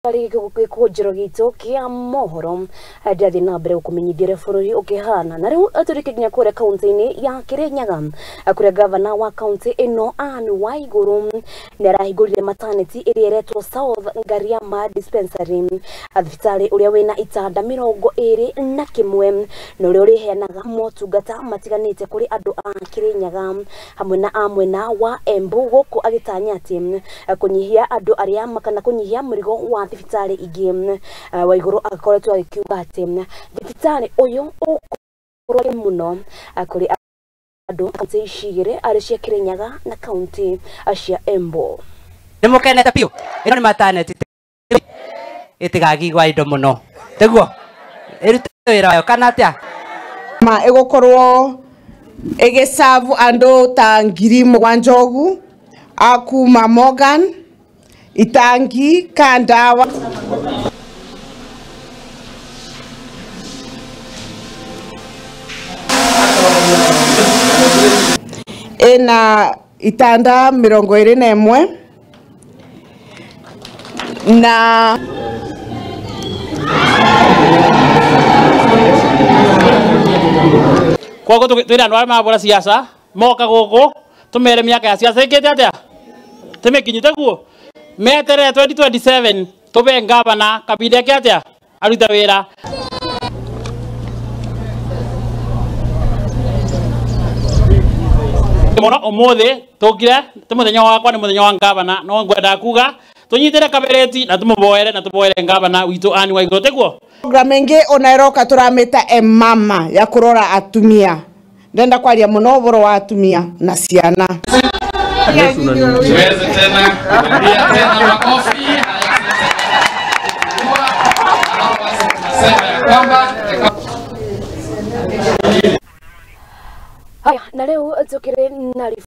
Kali kujiro gitu kia mohoro jadi nabre ukumenyithire bururi ukihana na riu aturikinya kure kaunti-ini ya Kirinyaga kure gavana wa kaunti ino Anne Waiguru nirahingurire maternity iri iretwo South Ngariama dispensary thibitari uria wina itanda 21 na uria uriheanaga motungata matiganite kuri andu a Kirinyaga hamwe na amwena wa Embu guku agitanya ati kunyihia andu aria makana kunyihia murigo wa thibitari ingi Waiguru agakoretwo akiuga ati thibitari uyu ukorwo muno kuri andu kaunti icigire ari cia Kirinyaga na kaunti cia Embu. Nimukenete piu ino ni maternity itigagigwa indo muno teguo irute wira wayo kana atia ma egokorwo egesavu ando ta 7,000 akuma Morgan Itangi Kandawa ena itanda 21 na kwa twira andu mabura siasa moka guku tumere miaka ya siasa ikete atia tumekinyite guo metere 2027 tube ngavana kabide ke atia aruta wira mono omothe tukire tumuthenya wakwa ni muthenya wa ngavana no ngwenda kuga tunyitire kabereti na tumuboere ngavana witu Anne Waiguru teguo program ingi onairoka turamita mama ya kurora atumia ndenda kwaria muno uboro wa atumia na ciana tuweze tena tena makofi haya na leo tukire na